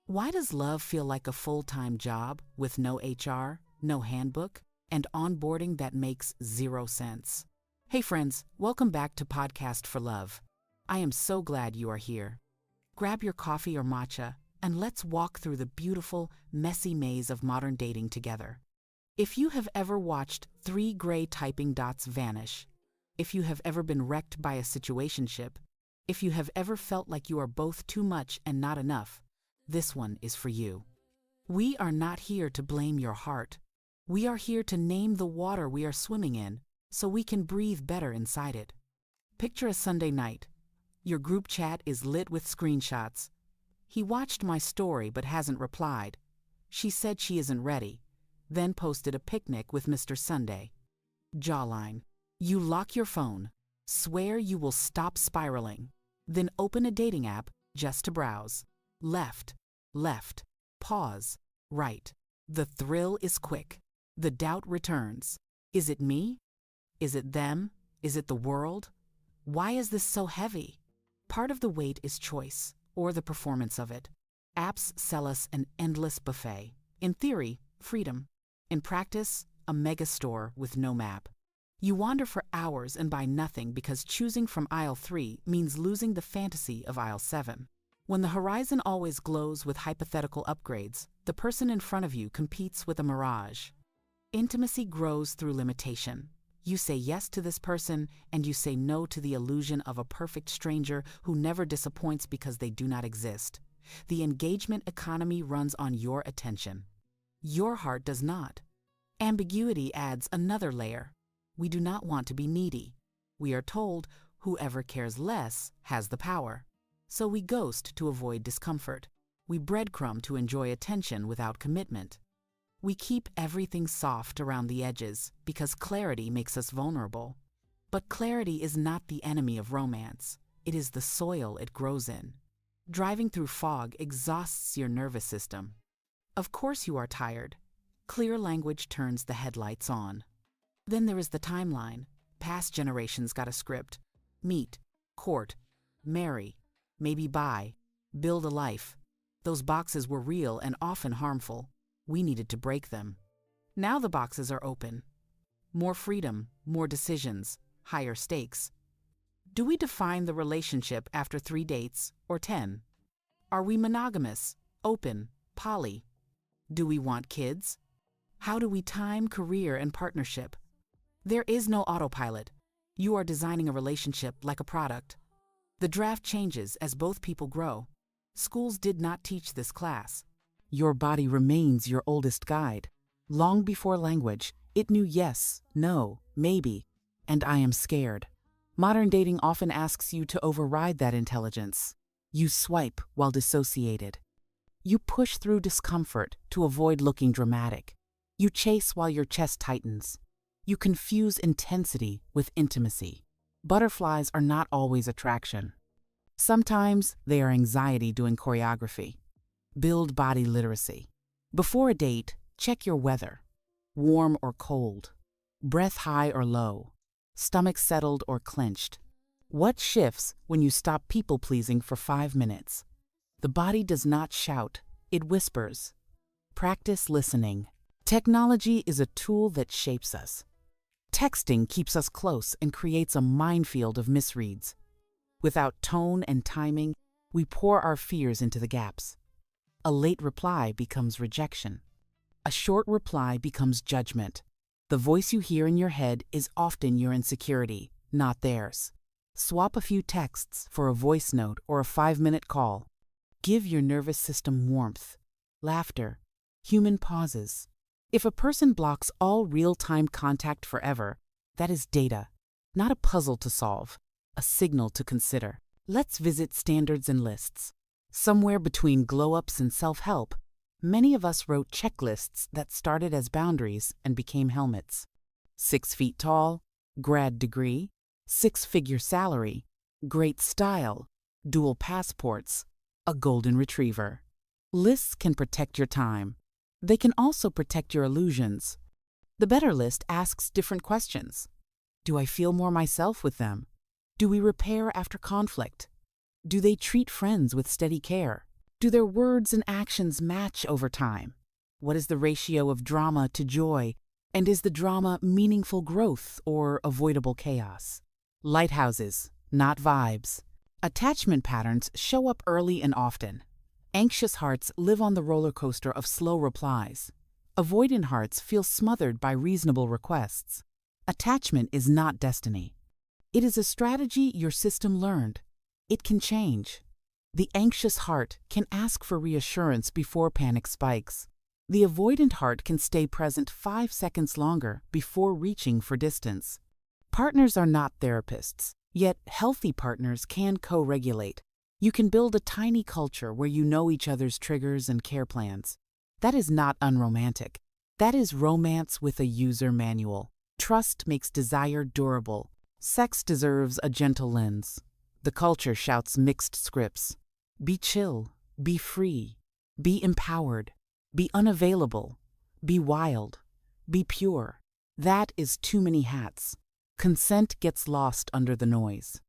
Why does love feel like a full-time job with no HR, no handbook, and onboarding that makes zero sense? Hey friends, welcome back to Podcast for Love. I am so glad you are here. Grab your coffee or matcha, and let's walk through the beautiful, messy maze of modern dating together. If you have ever watched 3 gray typing dots vanish, if you have ever been wrecked by a situationship, if you have ever felt like you are both too much and not enough, this one is for you. We are not here to blame your heart. We are here to name the water we are swimming in so we can breathe better inside it. Picture a Sunday night. Your group chat is lit with screenshots. He watched my story but hasn't replied. She said she isn't ready, then posted a picnic with Mr. Sunday. Jawline. You lock your phone, swear you will stop spiraling, then open a dating app just to browse. Left, pause, right. The thrill is quick. The doubt returns. Is it me? Is it them? Is it the world? Why is this so heavy? Part of the weight is choice, or the performance of it. Apps sell us an endless buffet. In theory, freedom. In practice, a mega store with no map. You wander for hours and buy nothing because choosing from aisle 3 means losing the fantasy of aisle 7. When the horizon always glows with hypothetical upgrades, the person in front of you competes with a mirage. Intimacy grows through limitation. You say yes to this person, and you say no to the illusion of a perfect stranger who never disappoints because they do not exist. The engagement economy runs on your attention. Your heart does not. Ambiguity adds another layer. We do not want to be needy. We are told whoever cares less has the power. So we ghost to avoid discomfort. We breadcrumb to enjoy attention without commitment. We keep everything soft around the edges because clarity makes us vulnerable. But clarity is not the enemy of romance. It is the soil it grows in. Driving through fog exhausts your nervous system. Of course you are tired. Clear language turns the headlights on. Then there is the timeline. Past generations got a script. Meet, court, marry, maybe buy, build a life. Those boxes were real and often harmful. We needed to break them. Now the boxes are open. More freedom, more decisions, higher stakes. Do we define the relationship after 3 dates or 10? Are we monogamous, open, poly? Do we want kids? How do we time career and partnership? There is no autopilot. You are designing a relationship like a product. The draft changes as both people grow. Schools did not teach this class. Your body remains your oldest guide. Long before language, it knew yes, no, maybe, and I am scared. Modern dating often asks you to override that intelligence. You swipe while dissociated. You push through discomfort to avoid looking dramatic. You chase while your chest tightens. You confuse intensity with intimacy. Butterflies are not always attraction. Sometimes they are anxiety doing choreography. Build body literacy. Before a date, check your weather. Warm or cold. Breath high or low. Stomach settled or clenched. What shifts when you stop people-pleasing for 5 minutes? The body does not shout, it whispers. Practice listening. Technology is a tool that shapes us. Texting keeps us close and creates a minefield of misreads. Without tone and timing, we pour our fears into the gaps. A late reply becomes rejection. A short reply becomes judgment. The voice you hear in your head is often your insecurity, not theirs. Swap a few texts for a voice note or a 5-minute call. Give your nervous system warmth, laughter, human pauses. If a person blocks all real-time contact forever, that is data, not a puzzle to solve, a signal to consider. Let's visit standards and lists. Somewhere between glow-ups and self-help, many of us wrote checklists that started as boundaries and became helmets. 6 feet tall, grad degree, 6-figure salary, great style, dual passports, a golden retriever. Lists can protect your time. They can also protect your illusions. The better list asks different questions. Do I feel more myself with them? Do we repair after conflict? Do they treat friends with steady care? Do their words and actions match over time? What is the ratio of drama to joy? And is the drama meaningful growth or avoidable chaos? Lighthouses, not vibes. Attachment patterns show up early and often. Anxious hearts live on the roller coaster of slow replies. Avoidant hearts feel smothered by reasonable requests. Attachment is not destiny. It is a strategy your system learned. It can change. The anxious heart can ask for reassurance before panic spikes. The avoidant heart can stay present 5 seconds longer before reaching for distance. Partners are not therapists, yet healthy partners can co-regulate. You can build a tiny culture where you know each other's triggers and care plans. That is not unromantic. That is romance with a user manual. Trust makes desire durable. Sex deserves a gentle lens. The culture shouts mixed scripts. Be chill, be free, be empowered, be unavailable, be wild, be pure. That is too many hats. Consent gets lost under the noise.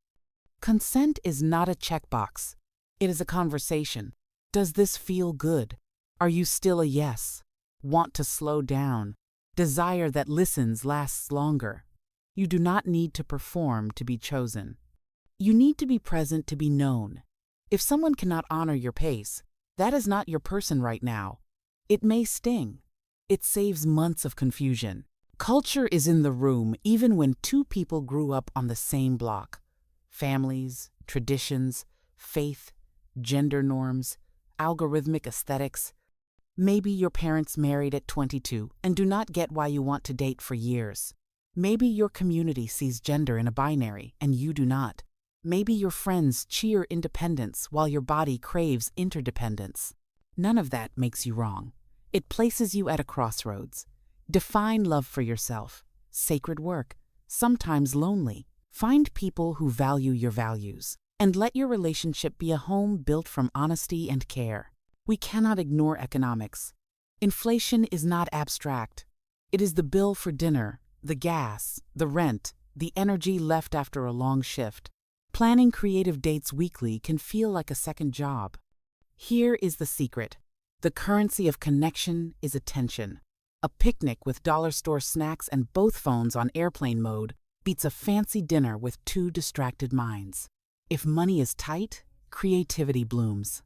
Consent is not a checkbox. It is a conversation. Does this feel good? Are you still a yes? Want to slow down? Desire that listens lasts longer. You do not need to perform to be chosen. You need to be present to be known. If someone cannot honor your pace, that is not your person right now. It may sting. It saves months of confusion. Culture is in the room even when two people grew up on the same block. Families, traditions, faith, gender norms, algorithmic aesthetics. Maybe your parents married at 22 and do not get why you want to date for years. Maybe your community sees gender in a binary and you do not. Maybe your friends cheer independence while your body craves interdependence. None of that makes you wrong. It places you at a crossroads. Define love for yourself. Sacred work. Sometimes lonely. Find people who value your values. And let your relationship be a home built from honesty and care. We cannot ignore economics. Inflation is not abstract. It is the bill for dinner, the gas, the rent, the energy left after a long shift. Planning creative dates weekly can feel like a second job. Here is the secret. The currency of connection is attention. A picnic with dollar store snacks and both phones on airplane mode beats a fancy dinner with two distracted minds. If money is tight, creativity blooms.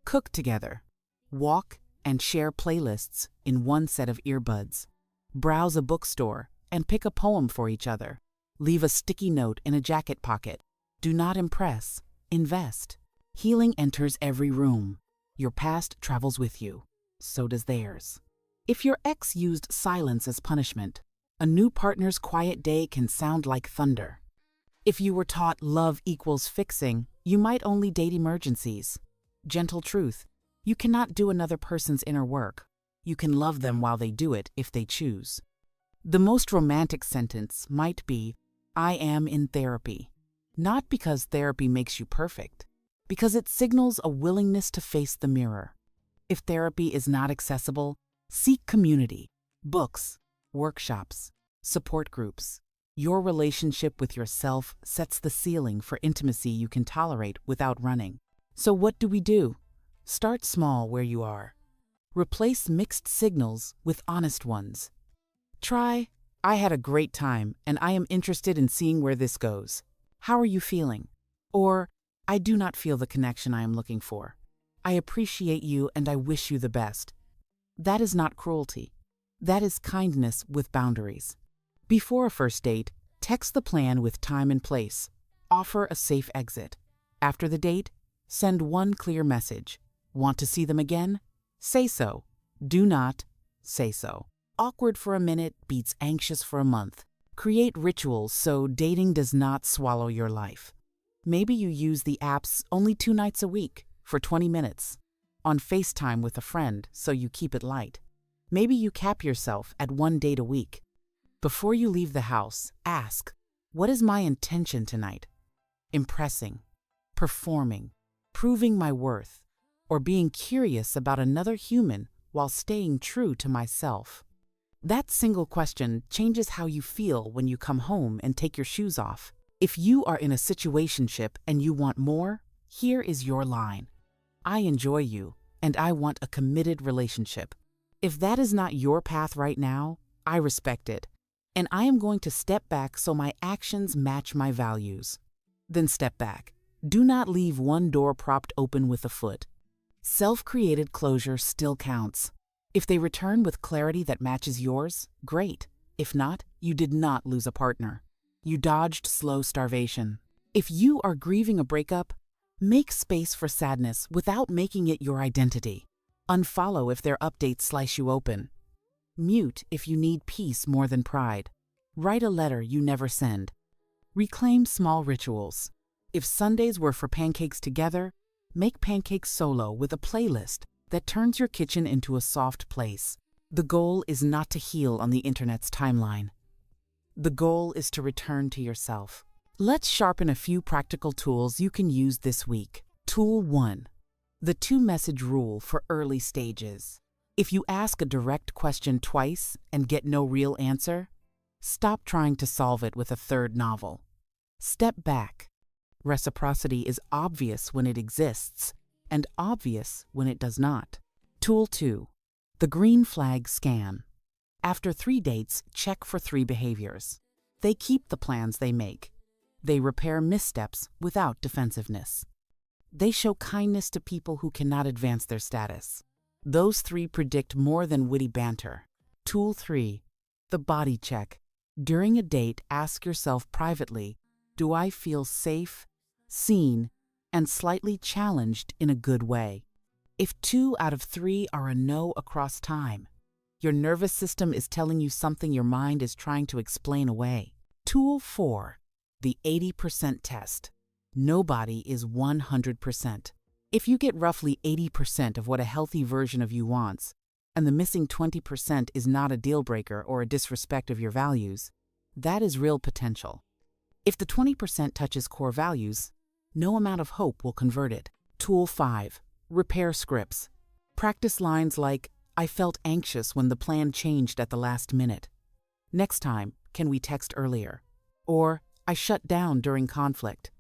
Cook together. Walk and share playlists in one set of earbuds. Browse a bookstore and pick a poem for each other. Leave a sticky note in a jacket pocket. Do not impress. Invest. Healing enters every room. Your past travels with you. So does theirs. If your ex used silence as punishment, a new partner's quiet day can sound like thunder. If you were taught love equals fixing, you might only date emergencies. Gentle truth. You cannot do another person's inner work. You can love them while they do it if they choose. The most romantic sentence might be, I am in therapy. Not because therapy makes you perfect, because it signals a willingness to face the mirror. If therapy is not accessible, seek community, books, workshops, support groups. Your relationship with yourself sets the ceiling for intimacy you can tolerate without running. So what do? Start small where you are. Replace mixed signals with honest ones. Try, I had a great time and I am interested in seeing where this goes. How are you feeling? Or, I do not feel the connection I am looking for. I appreciate you and I wish you the best. That is not cruelty. That is kindness with boundaries. Before a first date, text the plan with time and place. Offer a safe exit. After the date, send one clear message. Want to see them again? Say so. Do not say so. Awkward for a minute beats anxious for a month. Create rituals so dating does not swallow your life. Maybe you use the apps only 2 nights a week for 20 minutes. On FaceTime with a friend so you keep it light. Maybe you cap yourself at 1 date a week. Before you leave the house, ask, what is my intention tonight? Impressing, performing, proving my worth, or being curious about another human while staying true to myself. That single question changes how you feel when you come home and take your shoes off. If you are in a situationship and you want more, here is your line. I enjoy you, and I want a committed relationship. If that is not your path right now, I respect it, and I am going to step back so my actions match my values. Then step back. Do not leave one door propped open with a foot. Self-created closure still counts. If they return with clarity that matches yours, great. If not, you did not lose a partner. You dodged slow starvation. If you are grieving a breakup, make space for sadness without making it your identity. Unfollow if their updates slice you open. Mute if you need peace more than pride. Write a letter you never send. Reclaim small rituals. If Sundays were for pancakes together, make pancakes solo with a playlist that turns your kitchen into a soft place. The goal is not to heal on the internet's timeline. The goal is to return to yourself. Let's sharpen a few practical tools you can use this week. Tool 1. The 2-message rule for early stages. If you ask a direct question twice and get no real answer, stop trying to solve it with a third novel. Step back. Reciprocity is obvious when it exists and obvious when it does not. Tool 2. The green flag scan. After 3 dates, check for 3 behaviors. They keep the plans they make. They repair missteps without defensiveness. They show kindness to people who cannot advance their status. Those 3 predict more than witty banter. Tool 3. The body check. During a date, ask yourself privately, do I feel safe, seen, and slightly challenged in a good way? If 2 out of 3 are a no across time, your nervous system is telling you something your mind is trying to explain away. Tool 4. The 80% test. Nobody is 100%. If you get roughly 80% of what a healthy version of you wants, and the missing 20% is not a deal breaker or a disrespect of your values, that is real potential. If the 20% touches core values, no amount of hope will convert it. Tool 5. Repair scripts. Practice lines like, I felt anxious when the plan changed at the last minute. Next time, can we text earlier? Or, I shut down during conflict.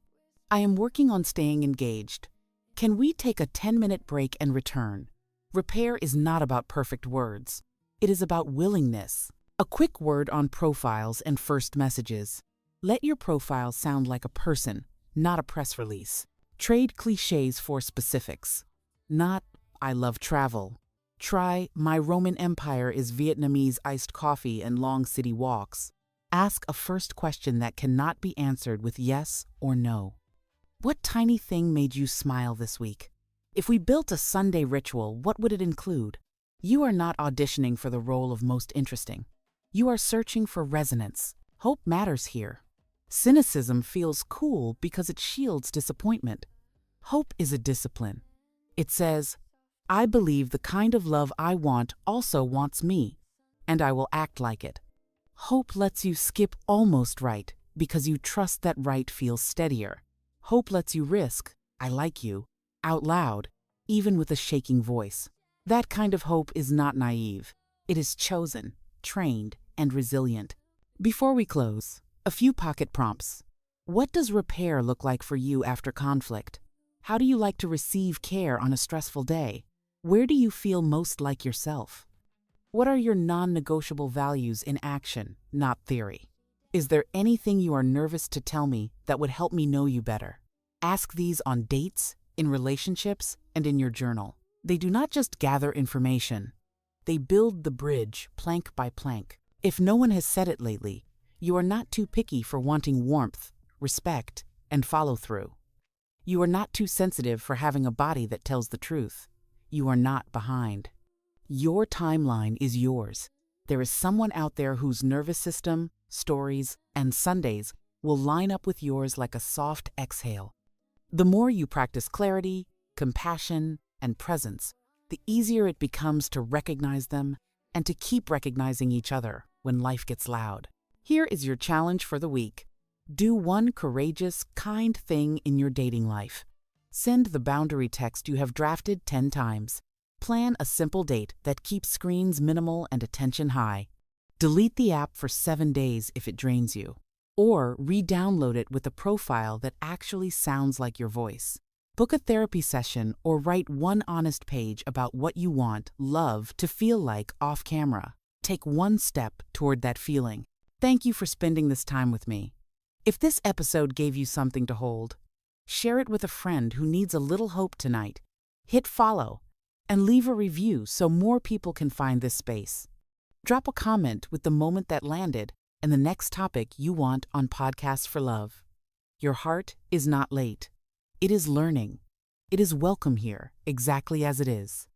I am working on staying engaged. Can we take a 10-minute break and return? Repair is not about perfect words. It is about willingness. A quick word on profiles and first messages. Let your profile sound like a person, not a press release. Trade cliches for specifics. Not, I love travel. Try, my Roman Empire is Vietnamese iced coffee and long city walks. Ask a first question that cannot be answered with yes or no. What tiny thing made you smile this week? If we built a Sunday ritual, what would it include? You are not auditioning for the role of most interesting. You are searching for resonance. Hope matters here. Cynicism feels cool because it shields disappointment. Hope is a discipline. It says, I believe the kind of love I want also wants me, and I will act like it. Hope lets you skip almost right because you trust that right feels steadier. Hope lets you risk, I like you, out loud, even with a shaking voice. That kind of hope is not naive. It is chosen, trained, and resilient. Before we close, a few pocket prompts. What does repair look like for you after conflict? How do you like to receive care on a stressful day? Where do you feel most like yourself? What are your non-negotiable values in action, not theory? Is there anything you are nervous to tell me that would help me know you better? Ask these on dates, in relationships, and in your journal. They do not just gather information. They build the bridge plank by plank. If no one has said it lately, you are not too picky for wanting warmth, respect, and follow-through. You are not too sensitive for having a body that tells the truth. You are not behind. Your timeline is yours. There is someone out there whose nervous system, stories, and Sundays will line up with yours like a soft exhale. The more you practice clarity, compassion, and presence, the easier it becomes to recognize them and to keep recognizing each other when life gets loud. Here is your challenge for the week. Do one courageous, kind thing in your dating life. Send the boundary text you have drafted 10 times. Plan a simple date that keeps screens minimal and attention high. Delete the app for 7 days if it drains you. Or re-download it with a profile that actually sounds like your voice. Book a therapy session or write one honest page about what you want love to feel like off camera. Take one step toward that feeling. Thank you for spending this time with me. If this episode gave you something to hold, share it with a friend who needs a little hope tonight. Hit follow and leave a review so more people can find this space. Drop a comment with the moment that landed and the next topic you want on Podcasts for Love. Your heart is not late. It is learning. It is welcome here, exactly as it is.